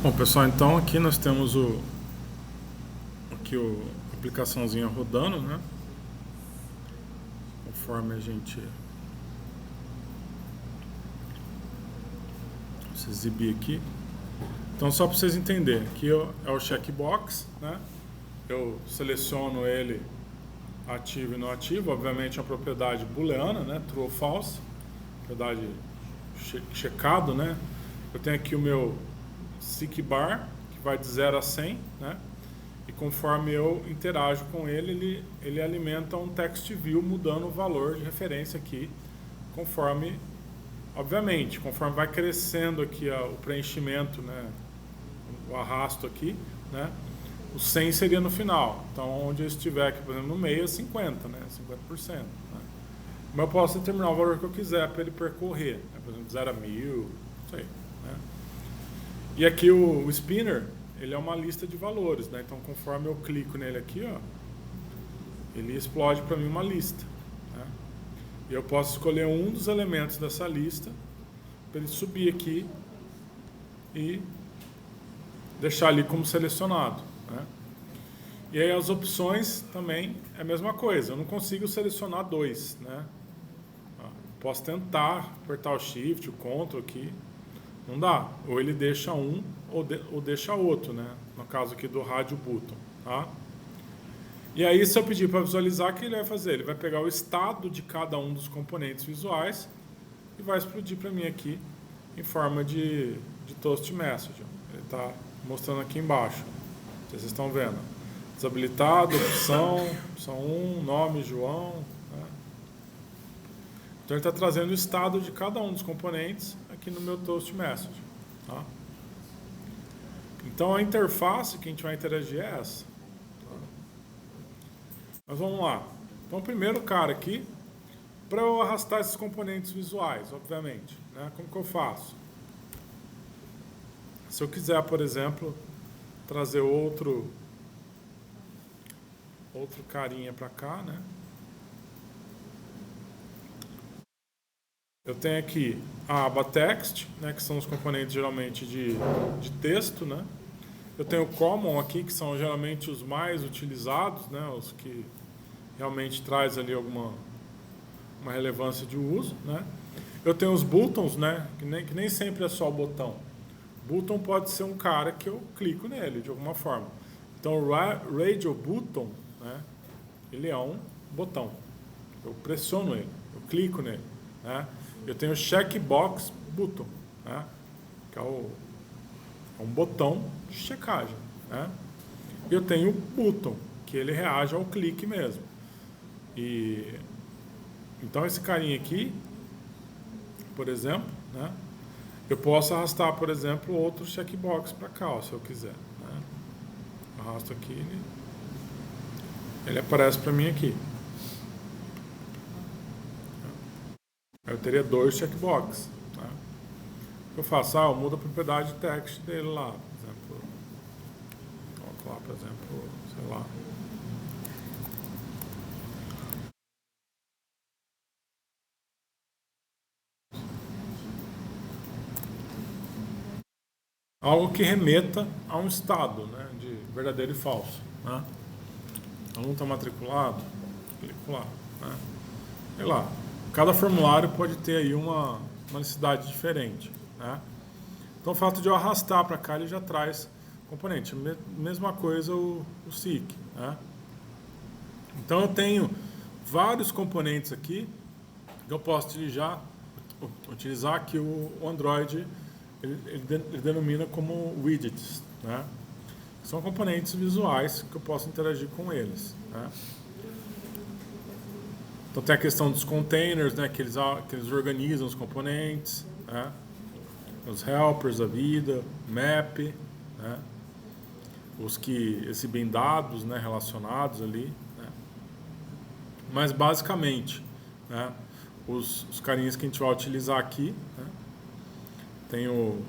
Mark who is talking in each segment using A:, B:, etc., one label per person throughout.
A: Bom, pessoal, então aqui nós temos a aplicaçãozinha rodando, né? Conforme a gente se exibir aqui. Então, só para vocês entenderem, aqui é o checkbox, né? Eu seleciono ele ativo e não ativo, obviamente é uma propriedade booleana, né? True ou false, propriedade checado, né? Eu tenho aqui o meu seek bar, que vai de 0 a 100, né? E conforme eu interajo com ele alimenta um text view mudando o valor de referência aqui, conforme, obviamente, conforme vai crescendo aqui o preenchimento, né? O arrasto aqui, né? O 100 seria no final. Então, onde eu estiver aqui, por exemplo, no meio é 50, né? 50%. Né? Mas eu posso determinar o valor que eu quiser para ele percorrer. Né? Por exemplo, 0 a 1000, isso aí. Né? E aqui o spinner, ele é uma lista de valores. Né? Então, conforme eu clico nele aqui, ó, ele explode para mim uma lista. Né? E eu posso escolher um dos elementos dessa lista para ele subir aqui e deixar ali como selecionado. Né? E aí as opções também é a mesma coisa. Eu não consigo selecionar dois. Né? Posso tentar apertar o Shift, o Ctrl aqui. Não dá. Ou ele deixa um ou deixa outro. Né? No caso aqui do rádio button. Tá? E aí, se eu pedir para visualizar, o que ele vai fazer? Ele vai pegar o estado de cada um dos componentes visuais e vai explodir para mim aqui em forma de toast message. Ele está mostrando aqui embaixo. Vocês estão vendo. Desabilitado, opção 1, nome, João. Né? Então ele está trazendo o estado de cada um dos componentes aqui no meu toast message. Tá? Então a interface que a gente vai interagir é essa. Tá? Mas vamos lá. Então o primeiro cara aqui, para eu arrastar esses componentes visuais, obviamente. Né? Como que eu faço? Se eu quiser, por exemplo, trazer outro carinha para cá, né? Eu tenho aqui a aba text, né, que são os componentes geralmente de texto, né? Eu tenho o common aqui, que são geralmente os mais utilizados, né, os que realmente traz ali uma relevância de uso, né? Eu tenho os buttons, né, que nem sempre é só o botão. Button pode ser um cara que eu clico nele de alguma forma. Então, o radio button, né, ele é um botão. Eu pressiono ele, eu clico nele. Né? Eu tenho o checkbox button, né, que é um botão de checagem. Né? E eu tenho o button, que ele reage ao clique mesmo. E então, esse carinha aqui, por exemplo, né, eu posso arrastar, por exemplo, outro checkbox para cá, ó, se eu quiser. Né? Arrasto aqui, ele aparece para mim aqui. Eu teria dois checkboxes. Né? Eu faço, eu mudo a propriedade de text dele lá, por exemplo. Coloco lá, por exemplo, sei lá. Algo que remeta a um estado, né, de verdadeiro e falso. Né? O aluno está matriculado, clico lá. Né? Sei lá, cada formulário pode ter aí uma necessidade diferente. Né? Então o fato de eu arrastar para cá, ele já traz componente. Mesma coisa o seek. Né? Então eu tenho vários componentes aqui que eu posso utilizar que o Android ele denomina como widgets, né? São componentes visuais que eu posso interagir com eles. Né? Então tem a questão dos containers, né? que eles organizam os componentes, né? Os helpers da vida, map, né? Os que exibem dados, né? Relacionados ali. Né? Mas basicamente, né? Os carinhas que a gente vai utilizar aqui, né? Tem o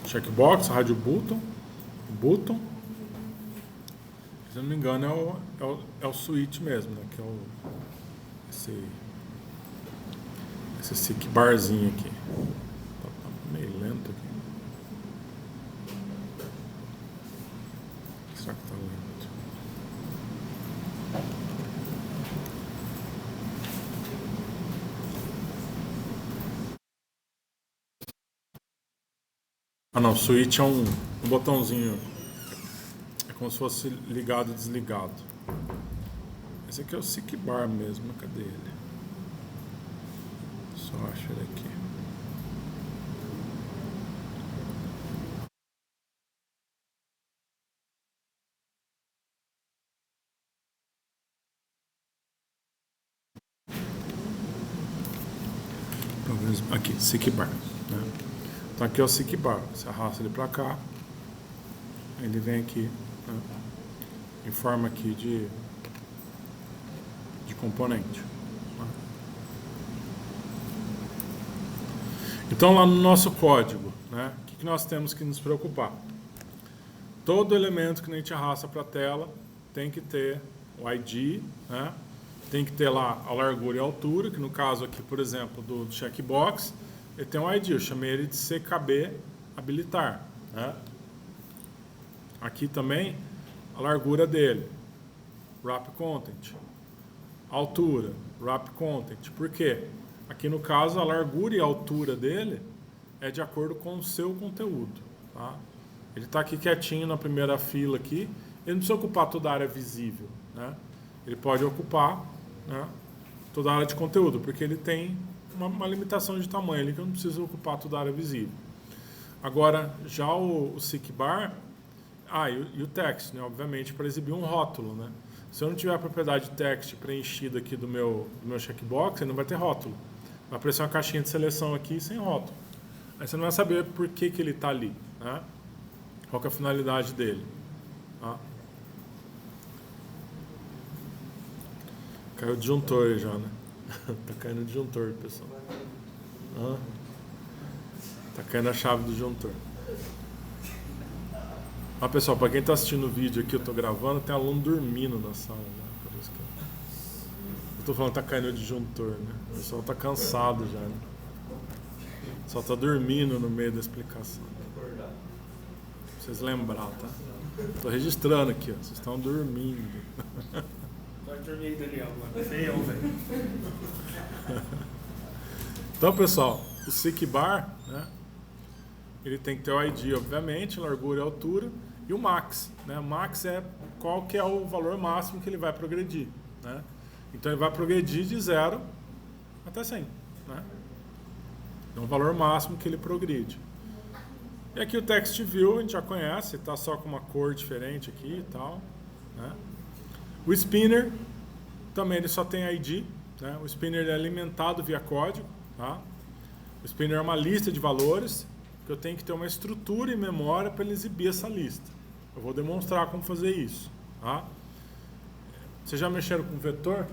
A: checkbox, rádio button, se eu não me engano é o switch mesmo, né, que é esse seek barzinho aqui. Tá meio lento aqui. Ah não, switch é um botãozinho. É como se fosse ligado e desligado. Esse aqui é o SIC bar mesmo, cadê ele? Só acho ele aqui. Aqui, SIC bar. Né? Então aqui é o SIC bar. Você arrasta ele para cá. Ele vem aqui. Né? Em forma aqui de componente. Né? Então lá no nosso código, né? O que nós temos que nos preocupar? Todo elemento que a gente arrasta para a tela tem que ter o ID, né? Tem que ter lá a largura e a altura, que no caso aqui, por exemplo, do checkbox, ele tem um ID, eu chamei ele de CKB habilitar. Né? Aqui também a largura dele, wrap content, altura, wrap content. Por quê? Aqui no caso a largura e a altura dele é de acordo com o seu conteúdo. Tá? Ele está aqui quietinho na primeira fila aqui, ele não precisa ocupar toda a área visível. Né? Ele pode ocupar, né, toda a área de conteúdo, porque ele tem uma limitação de tamanho ali que eu não preciso ocupar toda a área visível. Agora, já o SIC bar, e o text, né, obviamente, para exibir um rótulo. Né? Se eu não tiver a propriedade text preenchida aqui do meu checkbox, ele não vai ter rótulo. Vai aparecer uma caixinha de seleção aqui sem rótulo. Aí você não vai saber por que ele está ali. Né? Qual que é a finalidade dele. Tá? Caiu o disjuntor aí já, né? Tá caindo o disjuntor, pessoal. Tá caindo a chave do disjuntor. Ó, pessoal, pra quem tá assistindo o vídeo aqui, eu tô gravando, tem aluno dormindo na sala, né? Por isso que eu tô falando que tá caindo o disjuntor, né? O pessoal tá cansado já, né? Só tá dormindo no meio da explicação. Pra vocês lembrar, tá? Tô registrando aqui, ó. Vocês estão dormindo.
B: Vai dormir aí, Daniel. Feio, velho.
A: Então, pessoal, o SIC bar, né? Ele tem que ter o ID, obviamente, largura e altura, e o max. Né? O max é qual que é o valor máximo que ele vai progredir. Né? Então ele vai progredir de 0 até 100. Né? É o valor máximo que ele progride. E aqui o text view a gente já conhece, está só com uma cor diferente aqui e tal. Né? O spinner também ele só tem ID. Né? O spinner ele é alimentado via código. Tá? O spinner é uma lista de valores que eu tenho que ter uma estrutura e memória para ele exibir essa lista. Eu vou demonstrar como fazer isso. Tá? Vocês já mexeram com vetor?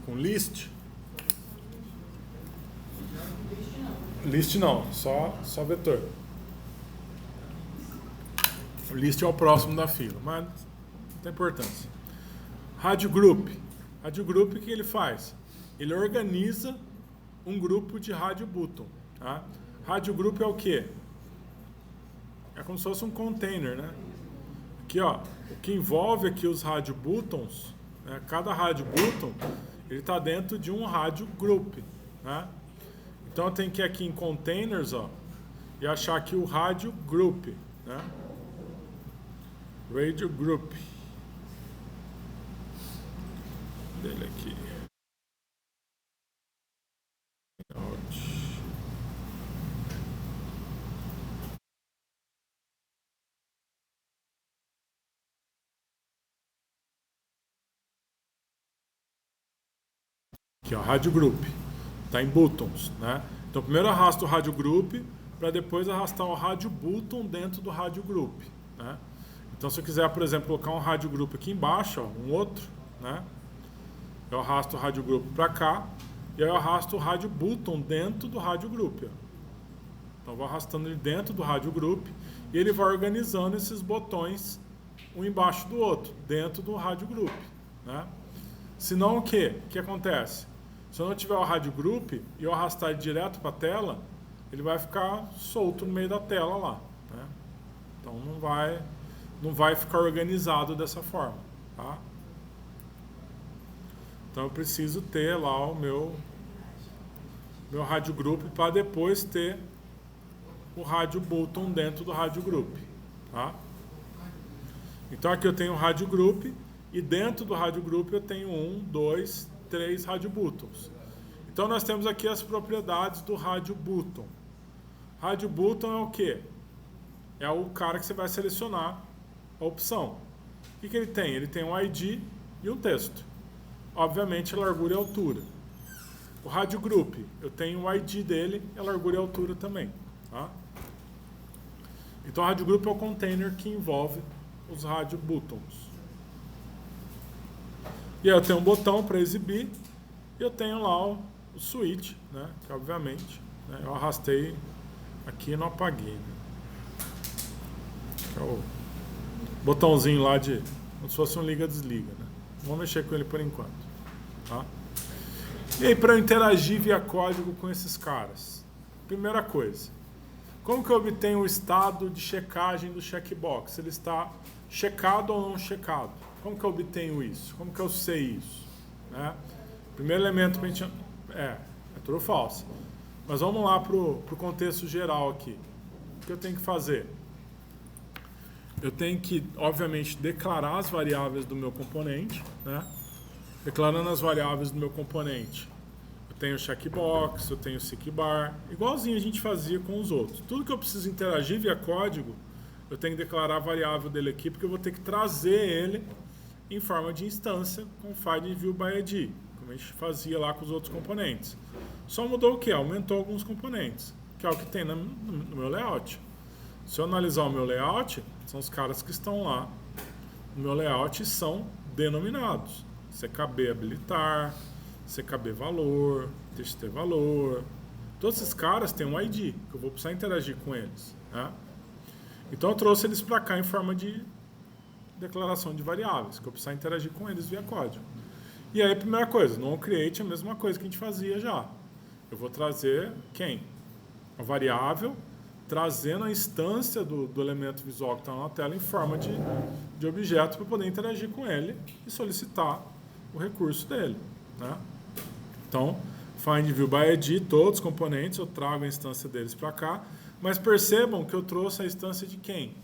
A: Com list? List não, só vetor. O list é o próximo da fila, mas não tem importância. Radio Group. Radio Group, o que ele faz? Ele organiza um grupo de radio button. Tá? Radio Group é o quê? É como se fosse um container, né? Aqui, ó, o que envolve aqui os radio buttons, né? Cada radio button, ele está dentro de um radio group, né? Então eu tenho que ir aqui em containers, ó, e achar aqui o radio group, né? Radio group. Dele aqui. Aqui, ó, Radio Group. Está em buttons, né? Então primeiro eu arrasto o Radio Group para depois arrastar o Radio Button dentro do Radio Group, né? Então se eu quiser, por exemplo, colocar um Radio Group aqui embaixo, ó, um outro, né? Eu arrasto o Radio Group para cá e aí eu arrasto o Radio Button dentro do Radio Group, ó. Então eu vou arrastando ele dentro do Radio Group e ele vai organizando esses botões um embaixo do outro, dentro do Radio Group, né? Senão o que? O que acontece? Se eu não tiver o Radio Group e eu arrastar ele direto para a tela, ele vai ficar solto no meio da tela lá. Né? Então não vai ficar organizado dessa forma. Tá? Então eu preciso ter lá o meu Radio Group para depois ter o rádio button dentro do rádio group. Tá? Então aqui eu tenho o rádio group e dentro do rádio group eu tenho 1, 2, 3 rádio buttons. Então nós temos aqui as propriedades do rádio button. Rádio button é o quê? É o cara que você vai selecionar a opção. O que ele tem? Ele tem um ID e um texto. Obviamente, a largura e a altura. O rádio group, eu tenho o ID dele, a largura e a altura também. Tá? Então, o rádio group é o container que envolve os rádio buttons. E aí eu tenho um botão para exibir e eu tenho lá o switch, né? Que obviamente, né, eu arrastei aqui e não apaguei. Né? Que é o botãozinho lá de como se fosse um liga-desliga. Né? Vamos mexer com ele por enquanto. Tá? E aí, para eu interagir via código com esses caras? Primeira coisa, como que eu obtenho o estado de checagem do checkbox? Ele está checado ou não checado? Como que eu obtenho isso? Como que eu sei isso? Né? Primeiro elemento para a gente... É tudo falso. Mas vamos lá para o contexto geral aqui. O que eu tenho que fazer? Eu tenho que, obviamente, declarar as variáveis do meu componente. Né? Declarando as variáveis do meu componente, eu tenho checkbox, eu tenho seekbar, igualzinho a gente fazia com os outros. Tudo que eu preciso interagir via código, eu tenho que declarar a variável dele aqui, porque eu vou ter que trazer ele em forma de instância com find view by ID, como a gente fazia lá com os outros componentes. Só mudou o que? Aumentou alguns componentes, que é o que tem no meu layout. Se eu analisar o meu layout, são os caras que estão lá no meu layout e são denominados. CKB habilitar, CKB valor, TXT valor. Todos esses caras têm um ID, que eu vou precisar interagir com eles. Né? Então eu trouxe eles para cá em forma de declaração de variáveis, que eu preciso interagir com eles via código. E aí a primeira coisa, no onCreate é a mesma coisa que a gente fazia já. Eu vou trazer quem? A variável, trazendo a instância do elemento visual que está na tela em forma de objeto para poder interagir com ele e solicitar o recurso dele. Né? Então, find view by ID, todos os componentes, eu trago a instância deles para cá, mas percebam que eu trouxe a instância de quem?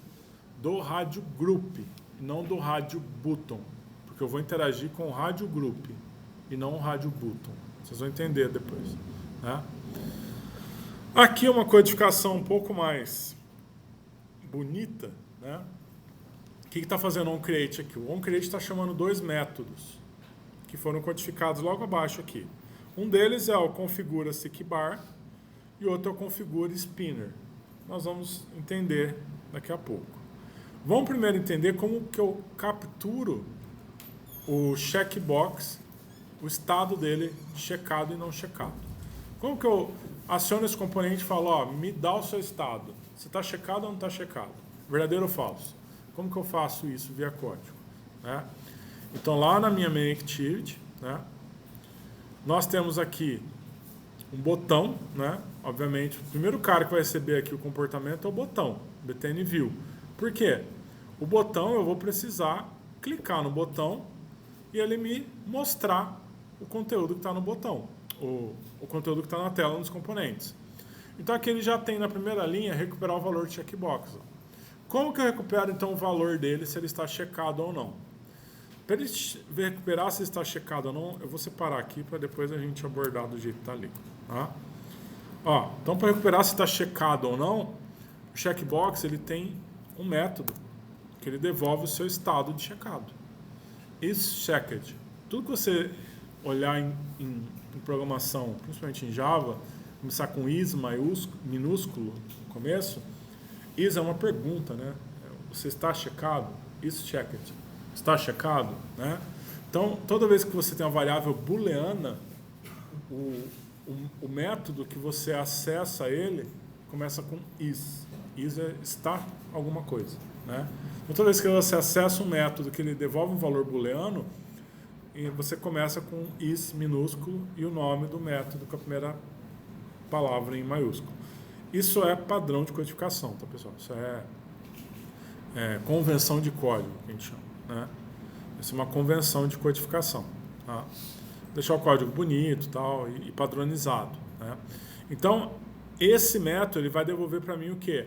A: Do rádio group, e não do rádio button, porque eu vou interagir com o rádio group e não o rádio button. Vocês vão entender depois. Né? Aqui é uma codificação um pouco mais bonita. Né? O que está fazendo o onCreate aqui? O onCreate está chamando dois métodos que foram codificados logo abaixo aqui. Um deles é o configura seekbar e o outro é o configura spinner. Nós vamos entender daqui a pouco. Vamos primeiro entender como que eu capturo o checkbox, o estado dele de checado e não checado. Como que eu aciono esse componente e falo, ó, me dá o seu estado. Se está checado ou não está checado? Verdadeiro ou falso? Como que eu faço isso via código? Né? Então, lá na minha main activity, né, nós temos aqui um botão, né? Obviamente, o primeiro cara que vai receber aqui o comportamento é o botão, btn view. Por quê? O botão, eu vou precisar clicar no botão e ele me mostrar o conteúdo que está no botão, o conteúdo que está na tela nos componentes. Então, aqui ele já tem na primeira linha recuperar o valor de checkbox. Como que eu recupero, então, o valor dele, se ele está checado ou não? Para ele recuperar se está checado ou não, eu vou separar aqui para depois a gente abordar do jeito que está ali. Tá? Ó, então, para recuperar se está checado ou não, o checkbox ele tem um método que ele devolve o seu estado de checado. IsChecked. Tudo que você olhar em programação, principalmente em Java, começar com is minúsculo no começo, is é uma pergunta, né? Você está checado? IsChecked. Está checado? Né? Então, toda vez que você tem uma variável booleana, o método que você acessa ele começa com is. Is é está alguma coisa. Né? Então, toda vez que você acessa um método que ele devolve um valor booleano, e você começa com is minúsculo e o nome do método com a primeira palavra em maiúsculo. Isso é padrão de codificação, tá, pessoal? Isso é convenção de código, que a gente chama. Né? Isso é uma convenção de codificação. Tá? Deixar o código bonito tal, e padronizado. Né? Então, esse método ele vai devolver para mim o quê?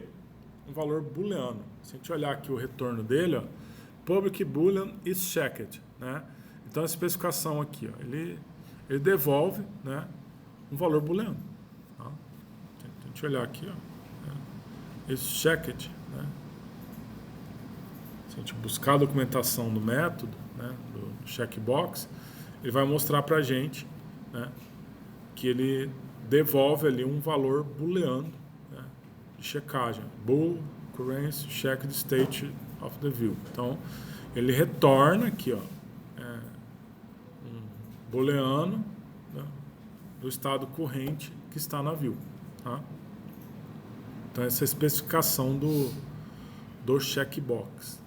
A: Um valor booleano. Se a gente olhar aqui o retorno dele, ó, public boolean is checked, né? Então a especificação aqui, ó, ele devolve, né, um valor booleano. Tá? Se a gente olhar aqui, ó, is checked, né? Se a gente buscar a documentação do método, né, do checkbox, ele vai mostrar para a gente, né, que ele devolve ali um valor booleano, né, de checagem. Bool, currency, check the state of the view. Então, ele retorna aqui, ó, um booleano, né, do estado corrente que está na view. Tá? Então, essa é a especificação do checkbox.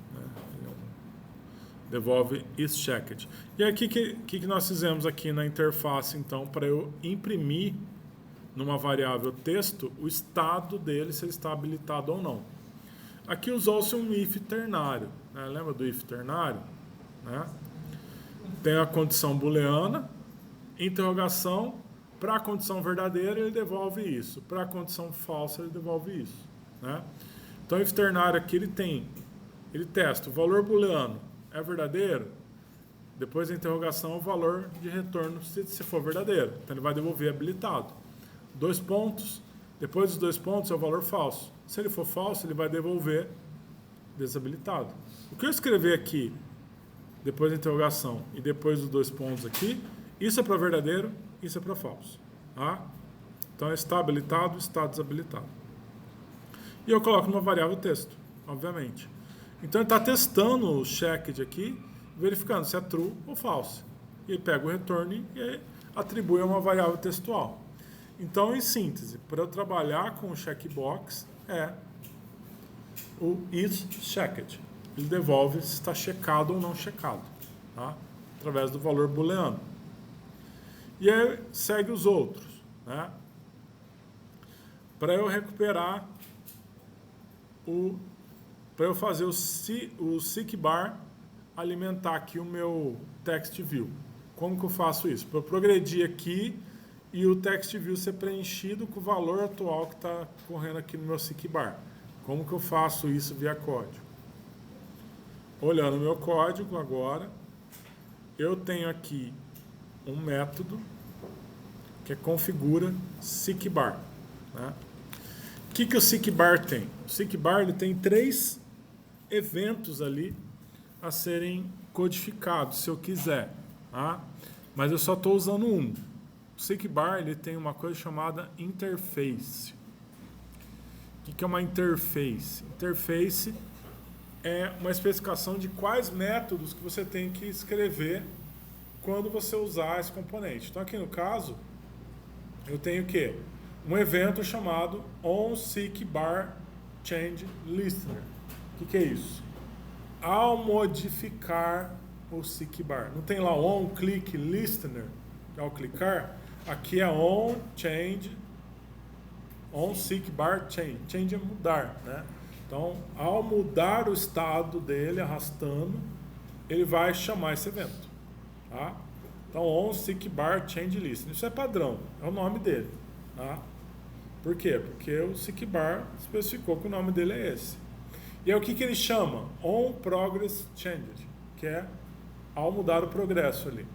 A: Devolve is checked. E aí, o que nós fizemos aqui na interface, então, para eu imprimir numa variável texto o estado dele, se ele está habilitado ou não. Aqui usou-se um if ternário. Né? Lembra do if ternário? Né? Tem a condição booleana, interrogação, para a condição verdadeira ele devolve isso, para a condição falsa ele devolve isso. Né? Então, o if ternário aqui ele testa o valor booleano. É verdadeiro? Depois da interrogação, o valor de retorno, se for verdadeiro. Então, ele vai devolver habilitado. 2 pontos. Depois dos 2 pontos, é o valor falso. Se ele for falso, ele vai devolver desabilitado. O que eu escrever aqui, depois da interrogação e depois dos 2 pontos aqui, isso é para verdadeiro, isso é para falso. Tá? Então, está habilitado, está desabilitado. E eu coloco numa variável texto, obviamente. Então, ele está testando o checked aqui, verificando se é true ou false. E ele pega o return e atribui a uma variável textual. Então, em síntese, para eu trabalhar com o checkbox, é o is checked. Ele devolve se está checado ou não checado, tá? Através do valor booleano. E aí, segue os outros. Né? Para eu recuperar para eu fazer o seek bar alimentar aqui o meu text view. Como que eu faço isso? Para eu progredir aqui e o text view ser preenchido com o valor atual que está correndo aqui no meu seek bar. Como que eu faço isso via código? Olhando o meu código agora, eu tenho aqui um método que é configura seek bar. Né? O que o seek bar tem? O seek bar ele tem 3 eventos ali a serem codificados, se eu quiser. Tá? Mas eu só estou usando um. O seek bar ele tem uma coisa chamada interface. O que é uma interface? Interface é uma especificação de quais métodos que você tem que escrever quando você usar esse componente. Então, aqui no caso, eu tenho o quê? Um evento chamado onSeekBarChangeListener. O que é isso? Ao modificar o seekbar. Não tem lá onClickListener, ao clicar? Aqui é onSeekBarChange. Change é mudar, né? Então, ao mudar o estado dele, arrastando, ele vai chamar esse evento. Tá? Então, onSeekBarChangeListener. Isso é padrão, é o nome dele. Tá? Por quê? Porque o seekbar especificou que o nome dele é esse. E aí o que ele chama? onProgressChanged, que é ao mudar o progresso ali.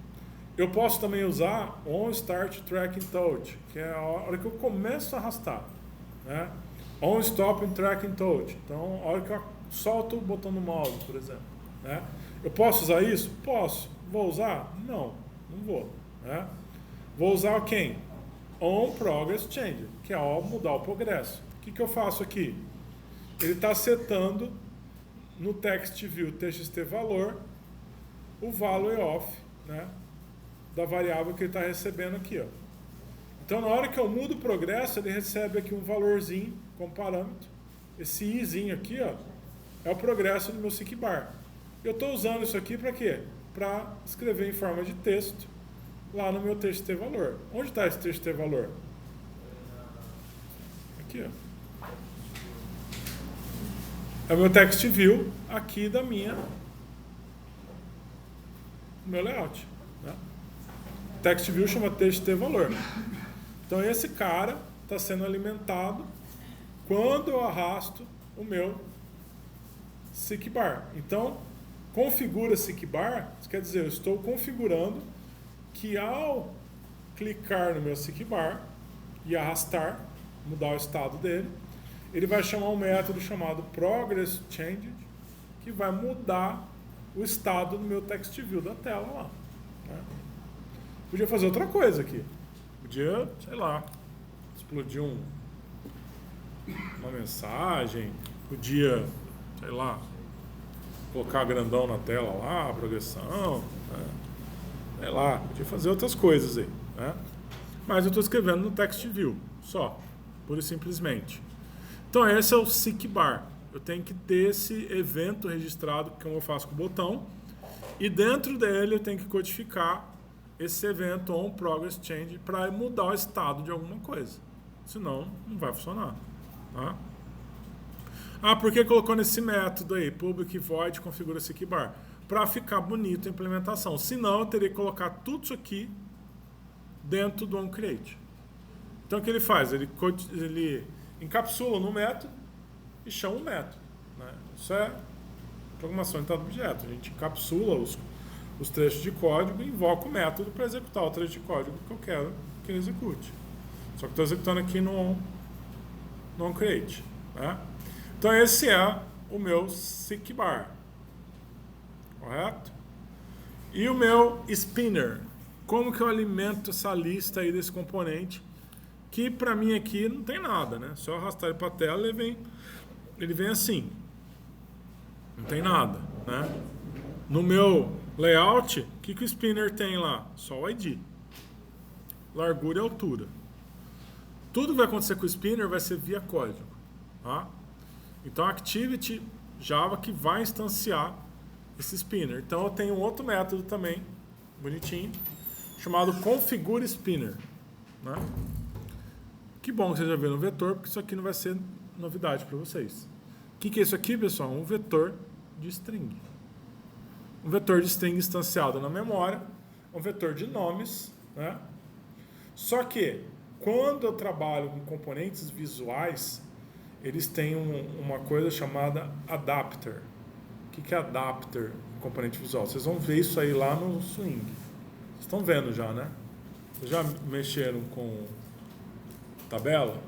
A: Eu posso também usar onStartTrackingTouch, que é a hora que eu começo a arrastar. Né? onStopTrackingTouch, então a hora que eu solto o botão do mouse, por exemplo. Né? Eu posso usar isso? Posso. Vou usar? Não vou. Né? Vou usar quem? onProgressChange, que é ao mudar o progresso. O que eu faço aqui? Ele está setando no text view txt valor o value of, né, da variável que ele está recebendo aqui. Ó. Então, na hora que eu mudo o progresso, ele recebe aqui um valorzinho como parâmetro. Esse izinho aqui, ó, é o progresso do meu seekbar. Eu estou usando isso aqui para quê? Para escrever em forma de texto lá no meu txt valor. Onde está esse txt valor? Aqui, ó. É o meu text view aqui do meu layout. Né? Text view chama txt valor. Então esse cara está sendo alimentado quando eu arrasto o meu SIC bar. Então, configura SIC bar, isso quer dizer, eu estou configurando que ao clicar no meu SIC bar e arrastar, mudar o estado dele, ele vai chamar um método chamado progressChanged, que vai mudar o estado do meu text view da tela lá. Né? Podia fazer outra coisa aqui. Podia, sei lá, explodir uma mensagem, podia, sei lá, colocar grandão na tela lá, progressão, né? Sei lá, podia fazer outras coisas aí, né? Mas eu estou escrevendo no text view, só, pura e simplesmente. Então esse é o SIC bar. Eu tenho que ter esse evento registrado, como eu faço com o botão, e dentro dele eu tenho que codificar esse evento onProgressChange para mudar o estado de alguma coisa. Senão, não vai funcionar. Tá? Ah, por que colocou nesse método aí, public void configura SIC bar? Para ficar bonito a implementação. Senão, eu teria que colocar tudo isso aqui dentro do onCreate. Então, o que ele faz? Ele encapsula no método e chama o método. Né? Isso é programação orientada a objeto. A gente encapsula os trechos de código e invoca o método para executar o trecho de código que eu quero que ele execute. Só que estou executando aqui no onCreate. Né? Então esse é o meu SIC bar. Correto? E o meu spinner. Como que eu alimento essa lista aí desse componente? Que para mim aqui não tem nada, né? Se eu arrastar ele para a tela, ele vem assim. Não tem nada, né? No meu layout, o que o spinner tem lá? Só o ID. Largura e altura. Tudo que vai acontecer com o spinner vai ser via código. Tá? Então, Activity Java que vai instanciar esse spinner. Então, eu tenho um outro método também, bonitinho, chamado configureSpinner. Né? Que bom que você já viu no vetor, porque isso aqui não vai ser novidade para vocês. O que é isso aqui, pessoal? Um vetor de string. Um vetor de string instanciado na memória, um vetor de nomes. Né? Só que, quando eu trabalho com componentes visuais, eles têm uma coisa chamada adapter. O que é adapter, componente visual? Vocês vão ver isso aí lá no Swing. Vocês estão vendo já, né? Vocês já mexeram com tabela?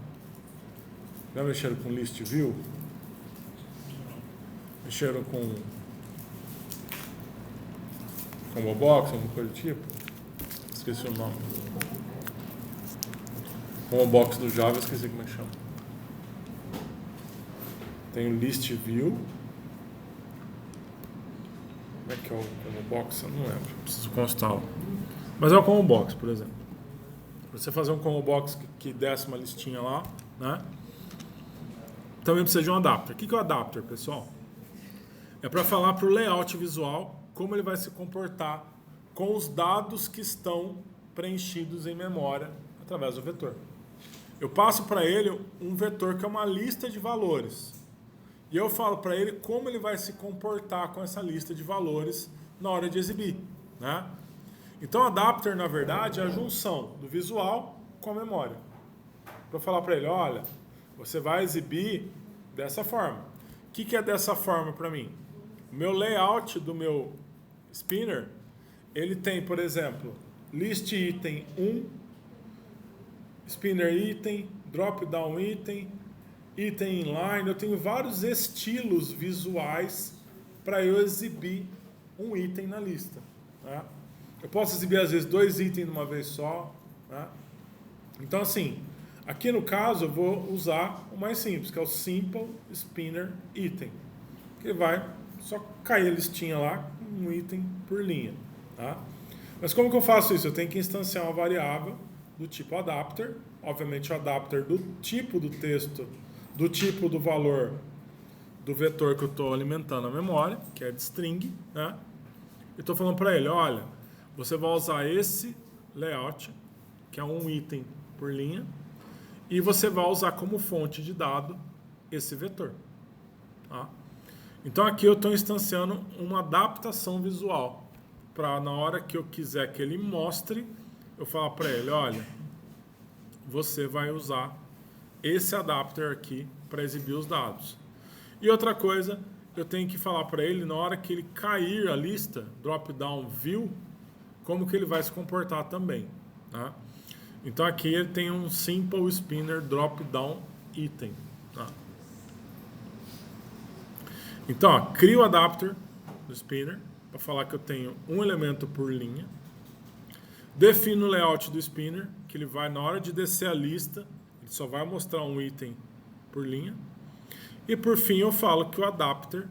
A: Já mexeram com list view? Mexeram com combo box, alguma coisa do tipo? Esqueci o nome. Combo box do Java, esqueci como é que chama. Tem o list view. Como é que é o combo box? Eu não lembro, preciso consultá-lo. Mas é o combo box, por exemplo. Para você fazer um combo box que desce uma listinha lá, né? Também precisa de um adapter. O que é o adapter, pessoal? É para falar para o layout visual como ele vai se comportar com os dados que estão preenchidos em memória através do vetor. Eu passo para ele um vetor que é uma lista de valores. E eu falo para ele como ele vai se comportar com essa lista de valores na hora de exibir. Né? Então, adapter, na verdade, é a junção do visual com a memória. Para falar para ele, olha, você vai exibir dessa forma. O que é dessa forma para mim? O meu layout do meu spinner, ele tem, por exemplo, list item 1, spinner item, drop down item, item inline. Eu tenho vários estilos visuais para eu exibir um item na lista. Né? Eu posso exibir às vezes 2 itens de uma vez só. Né? Então assim, aqui no caso eu vou usar o mais simples, que é o Simple Spinner Item, que vai só cair a listinha lá, um item por linha. Tá? Mas como que eu faço isso? Eu tenho que instanciar uma variável do tipo adapter, obviamente o adapter do tipo do texto, do tipo do valor do vetor que eu estou alimentando a memória, que é de string, né? E estou falando para ele, olha, você vai usar esse layout, que é um item por linha, e você vai usar como fonte de dado esse vetor. Tá? Então aqui eu estou instanciando uma adaptação visual, para na hora que eu quiser que ele mostre, eu falar para ele, olha, você vai usar esse adapter aqui para exibir os dados. E outra coisa, eu tenho que falar para ele, na hora que ele cair a lista, drop-down view, como que ele vai se comportar também. Tá? Então aqui ele tem um simple spinner drop-down item. Tá? Então, ó, crio o adapter do spinner, para falar que eu tenho um elemento por linha. Defino o layout do spinner, que ele vai, na hora de descer a lista, ele só vai mostrar um item por linha. E por fim eu falo que o adapter,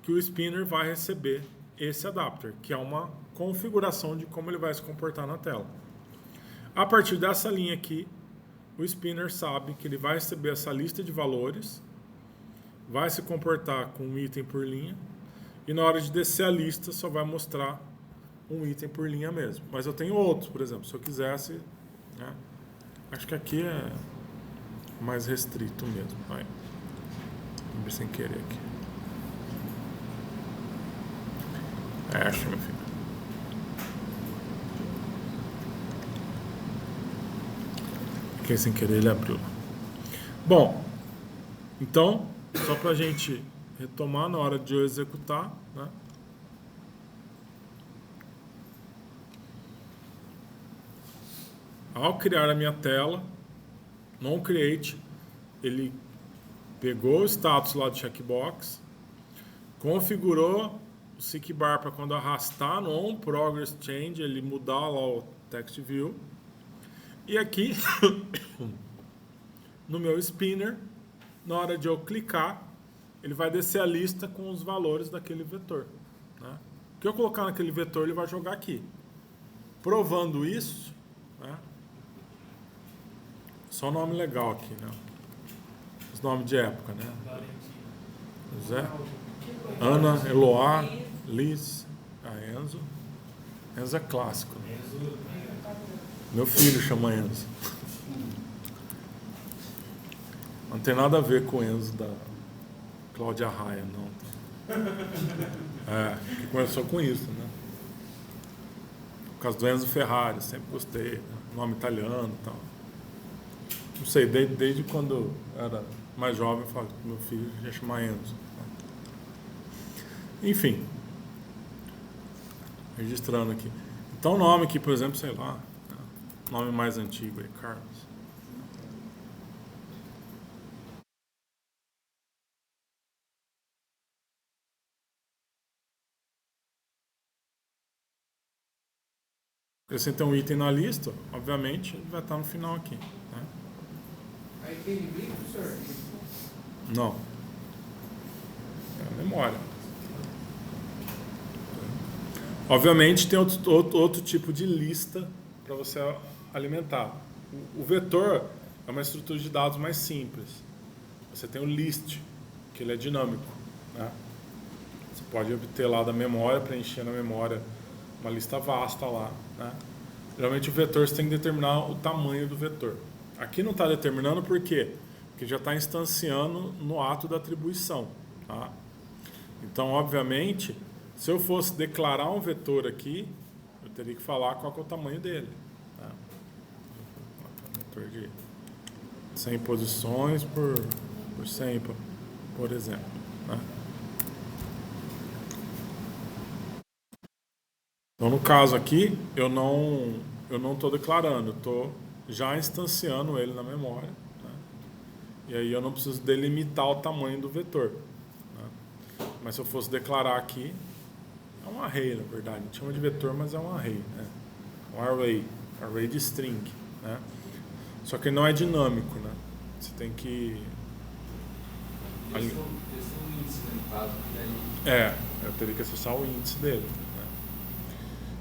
A: que o spinner vai receber esse adapter, que é uma configuração de como ele vai se comportar na tela. A partir dessa linha aqui, o spinner sabe que ele vai receber essa lista de valores, vai se comportar com um item por linha, e na hora de descer a lista só vai mostrar um item por linha mesmo. Mas eu tenho outros, por exemplo, se eu quisesse, né? Acho que aqui é mais restrito mesmo. Vai. Vamos ver sem querer aqui. Acho, meu filho. Aqui sem querer ele abriu. Bom, então, só para a gente retomar na hora de eu executar, né? Ao criar a minha tela, no create, ele pegou o status lá do checkbox, configurou o seek bar para quando arrastar no on progress change, ele mudar lá o text view. E aqui, no meu spinner, na hora de eu clicar, ele vai descer a lista com os valores daquele vetor. Né? O que eu colocar naquele vetor, ele vai jogar aqui. Provando isso, né? Só nome legal aqui, né? Os nomes de época, né? José, Ana, Eloá, Liz, a Enzo. Enzo é clássico. Meu filho chama Enzo. Não tem nada a ver com o Enzo da Cláudia Raia, não. Que começou com isso, né? Por causa do Enzo Ferrari, sempre gostei. Né? Nome italiano e tal. Não sei, desde quando eu era mais jovem, eu falava que meu filho ia chamar Enzo. Enfim. Registrando aqui. Então o nome aqui, por exemplo, sei lá. Nome mais antigo aí, Carlos. Se você tem um item na lista, obviamente, ele vai estar no final aqui. Né?
C: Aí tem limite, professor?
A: Não. É a memória. Obviamente, tem outro tipo de lista para você alimentar. O vetor é uma estrutura de dados mais simples. Você tem o list, que ele é dinâmico. Né? Você pode obter lá da memória, preencher na memória uma lista vasta lá. Né? Geralmente o vetor você tem que determinar o tamanho do vetor. Aqui não está determinando por quê? Porque já está instanciando no ato da atribuição. Tá? Então, obviamente, se eu fosse declarar um vetor aqui, eu teria que falar qual que é o tamanho dele. Tá? Vetor de 100 posições por 100, por exemplo. Né? Então, no caso aqui, eu não estou declarando, eu estou já instanciando ele na memória. Né? E aí eu não preciso delimitar o tamanho do vetor. Né? Mas se eu fosse declarar aqui, é um array, na verdade. A gente chama de vetor, mas é um array. Né? Um array de string. Né? Só que ele não é dinâmico. Né? Você tem que...
C: Esse é um índice, né, no caso. Daí...
A: eu teria que acessar o índice dele.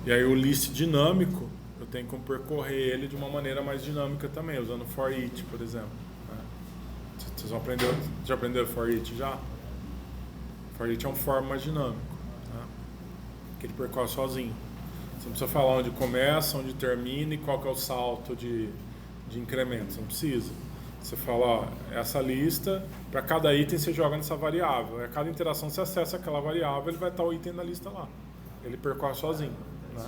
A: E aí o list dinâmico, eu tenho que percorrer ele de uma maneira mais dinâmica também, usando for each, por exemplo. Né? Vocês já aprenderam for each já? For each é um for mais dinâmico, né? Que ele percorre sozinho. Você não precisa falar onde começa, onde termina e qual que é o salto de incremento, você não precisa. Você fala, ó, essa lista, para cada item você joga nessa variável. A cada interação você acessa aquela variável, ele vai estar o item na lista lá. Ele percorre sozinho. Né?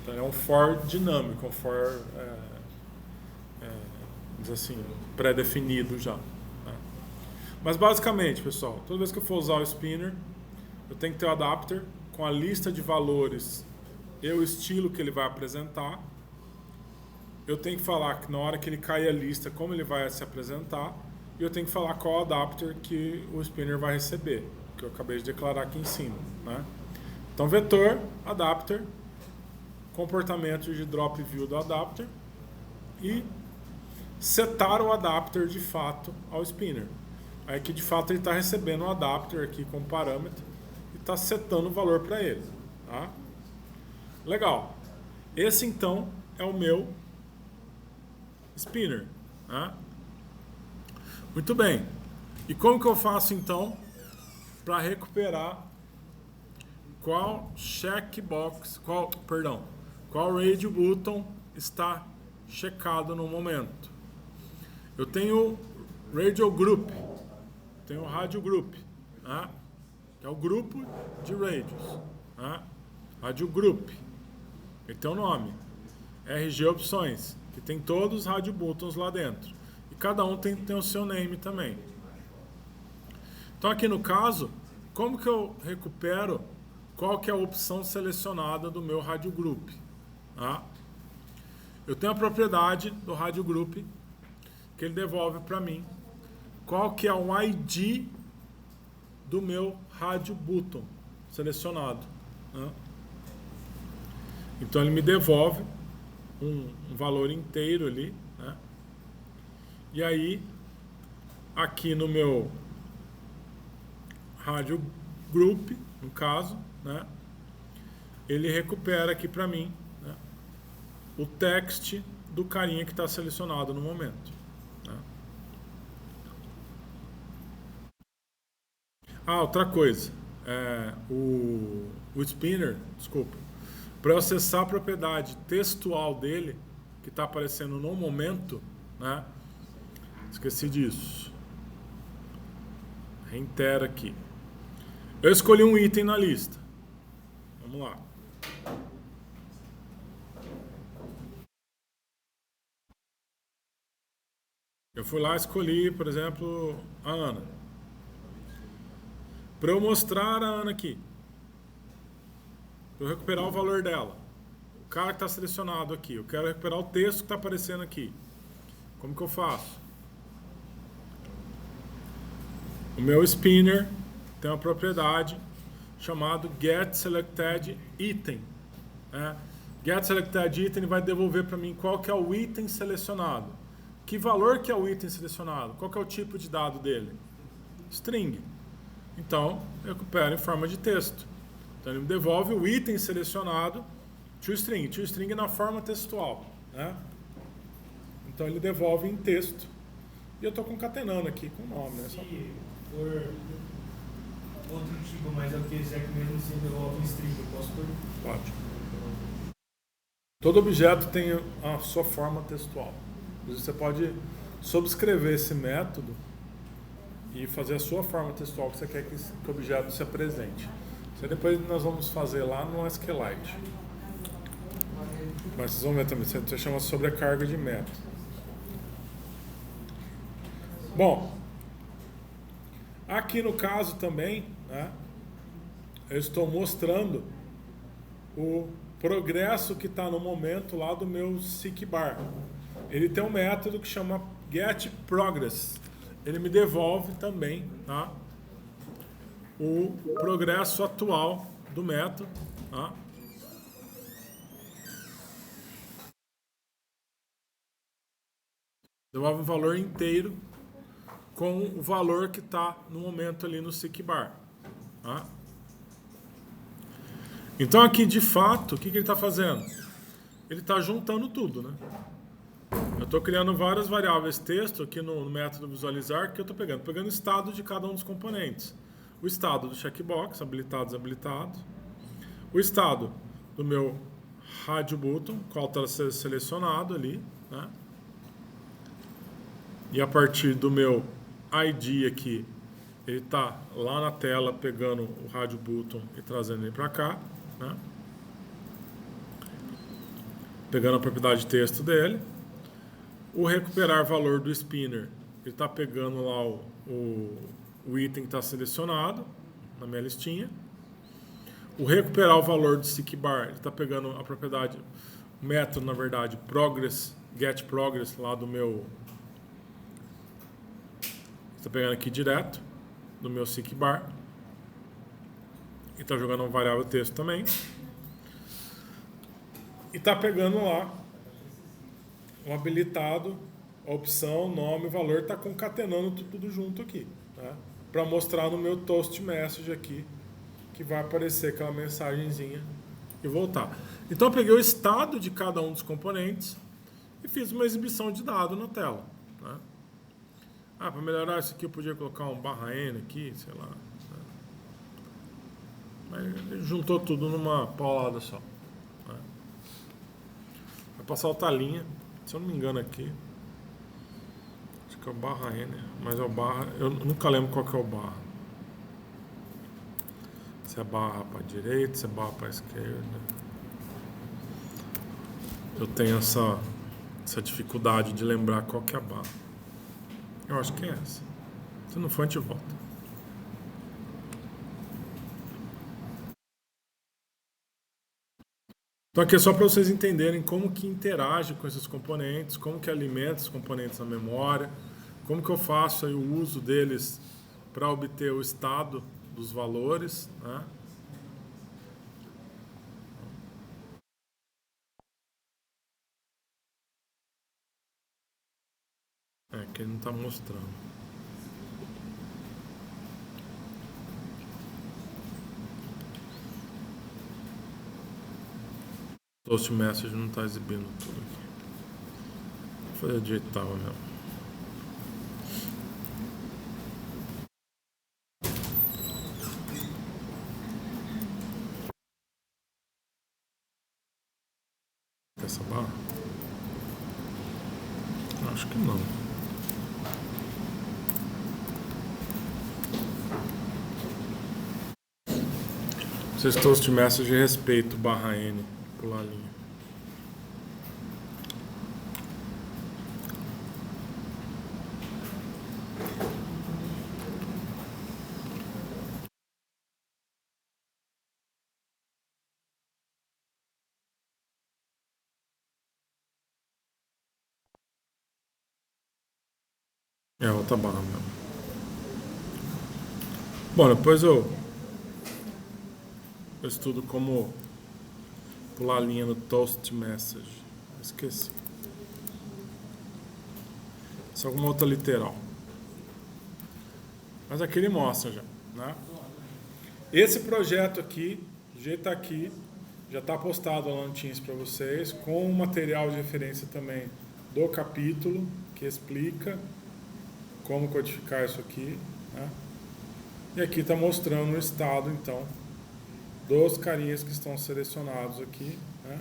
A: Então é um for dinâmico, um for assim, pré-definido já. Né? Mas basicamente, pessoal, toda vez que eu for usar o spinner, eu tenho que ter o adapter com a lista de valores e o estilo que ele vai apresentar. Eu tenho que falar que na hora que ele cair a lista, como ele vai se apresentar. E eu tenho que falar qual adapter que o spinner vai receber, que eu acabei de declarar aqui em cima. Né? Então, vetor, adapter, comportamento de drop view do adapter e setar o adapter de fato ao spinner. Aí que de fato ele está recebendo o adapter aqui como parâmetro e está setando o valor para ele. Tá? Legal. Esse então é o meu spinner. Tá? Muito bem. E como que eu faço então para recuperar qual checkbox, qual radio button está checado no momento? Eu tenho radio group, tenho radio group, né? Que é o grupo de radios, né? Radio group, ele tem o nome, RG opções, que tem todos os radio buttons lá dentro. E cada um tem o seu name também. Então aqui no caso, como que eu recupero qual que é a opção selecionada do meu radio group? Tá? Eu tenho a propriedade do radio group que ele devolve para mim qual que é o ID do meu radio button selecionado. Né? Então ele me devolve um valor inteiro ali. Né? E aí, aqui no meu radio group, no caso, né, ele recupera aqui para mim, né, o text do carinha que está selecionado no momento. Né. Outra coisa, o spinner, desculpa, para eu acessar a propriedade textual dele, que está aparecendo no momento, né, esqueci disso. Reitera aqui. Eu escolhi um item na lista. Vamos lá. Eu fui lá e escolhi, por exemplo, a Ana. Para eu mostrar a Ana aqui. Para eu recuperar o valor dela. O cara que está selecionado aqui. Eu quero recuperar o texto que está aparecendo aqui. Como que eu faço? O meu spinner tem uma propriedade chamada getSelectedItem. Né? GetSelectedItem vai devolver para mim qual que é o item selecionado. Que valor que é o item selecionado? Qual que é o tipo de dado dele? String. Então, eu recupero em forma de texto. Então, ele me devolve o item selecionado toString. toString na forma textual. Né? Então, ele devolve em texto. E eu estou concatenando aqui com o nome. Né?
B: Se for outro tipo, mas eu quiser que mesmo se devolve em string, eu posso pôr?
A: Pode. Todo objeto tem a sua forma textual. Você pode subscrever esse método e fazer a sua forma textual que você quer que o objeto se apresente. Isso aí depois nós vamos fazer lá no SQLite. Mas vocês vão ver também, você chama sobrecarga de método. Bom, aqui no caso também, né, eu estou mostrando o progresso que está no momento lá do meu SICbar. Ele tem um método que chama getProgress. Ele me devolve também, tá, o progresso atual do método. Tá? Devolve um valor inteiro com o valor que está no momento ali no SICbar. Tá? Então aqui, de fato, o que ele está fazendo? Ele está juntando tudo, né? Eu estou criando várias variáveis texto aqui no método visualizar que eu estou pegando o estado de cada um dos componentes. O estado do checkbox, habilitado, desabilitado. O estado do meu radio button, qual está selecionado ali, né? E a partir do meu ID aqui, ele está lá na tela pegando o radio button e trazendo ele para cá, né? Pegando a propriedade de texto dele. O recuperar valor do spinner, ele está pegando lá o item que está selecionado na minha listinha. O recuperar o valor do stick bar, ele está pegando a propriedade, o método, na verdade, progress, get progress lá do meu... Está pegando aqui direto do meu stick bar. E está jogando um variável texto também. E está pegando lá um habilitado, a opção, nome, valor, está concatenando tudo junto aqui, tá? Para mostrar no meu toast message aqui, que vai aparecer aquela mensagenzinha e voltar. Então eu peguei o estado de cada um dos componentes e fiz uma exibição de dado na tela, tá? Para melhorar isso aqui eu podia colocar um /n aqui, sei lá. Tá? Mas ele juntou tudo numa paulada só. Tá? Vai passar o talinha. Se eu não me engano aqui, acho que é o /n, mas é o barra, eu nunca lembro qual que é o barra. Se é barra para a direita, se é barra para a esquerda. Eu tenho essa dificuldade de lembrar qual que é a barra. Eu acho que é essa. Se não for, a gente volta. Então aqui é só para vocês entenderem como que interage com esses componentes, como que alimenta esses componentes na memória, como que eu faço aí o uso deles para obter o estado dos valores, né? Que ele não está mostrando. Toast Message não está exibindo tudo aqui. Vou fazer do jeito que estava mesmo. Essa barra? Acho que não. Vocês Toast Message respeito /n, pular a linha. É outra barra mesmo. Bom, depois eu estudo como pular a linha no Toast Message. Esqueci. Isso é alguma outra literal. Mas aqui ele mostra já, né? Esse projeto aqui, do jeito que tá aqui, já está postado lá no Teams para vocês, com um material de referência também do capítulo, que explica como codificar isso aqui, né? E aqui está mostrando o estado, então, dos carinhas que estão selecionados aqui, né?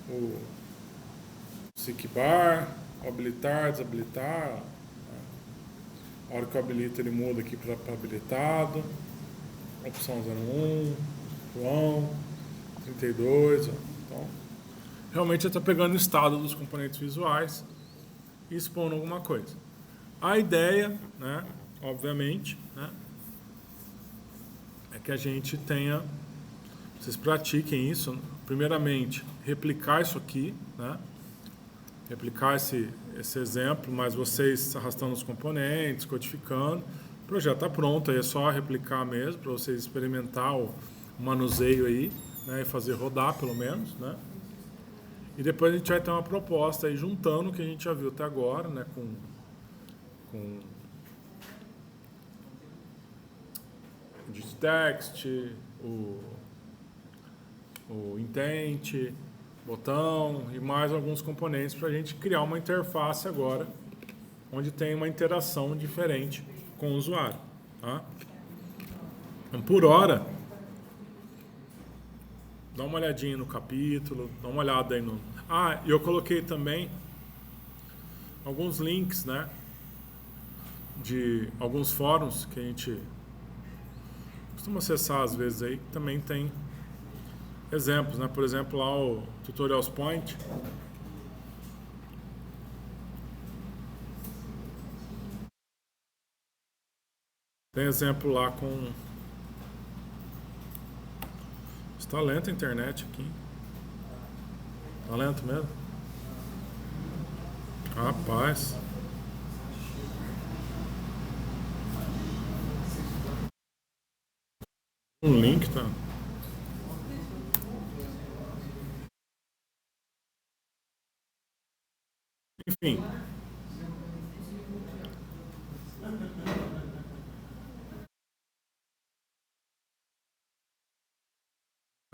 A: O stick bar, o habilitar, desabilitar, né? A hora que eu habilito ele muda aqui para habilitado, opção 01, João, 32, ó. Então, realmente está pegando o estado dos componentes visuais e expondo alguma coisa. A ideia, né, obviamente, né, é que a gente tenha, vocês pratiquem isso, primeiramente, replicar isso aqui, né, replicar esse exemplo, mas vocês arrastando os componentes, codificando, o projeto está pronto, aí é só replicar mesmo, para vocês experimentar o manuseio aí, né, e fazer rodar pelo menos, né, e depois a gente vai ter uma proposta aí juntando o que a gente já viu até agora, né, com text, o intent, botão e mais alguns componentes para a gente criar uma interface agora, onde tem uma interação diferente com o usuário, tá? Então, por hora, dá uma olhadinha no capítulo, dá uma olhada aí no... e eu coloquei também alguns links, né, de alguns fóruns que a gente costuma acessar às vezes aí, que também tem exemplos, né? Por exemplo, lá o Tutorials Point, Tem exemplo lá com... Está lenta a internet aqui. Tá lento mesmo? Rapaz. Um link, tá? Enfim.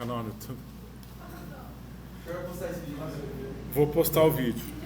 A: Canal no YouTube. Vou postar o vídeo.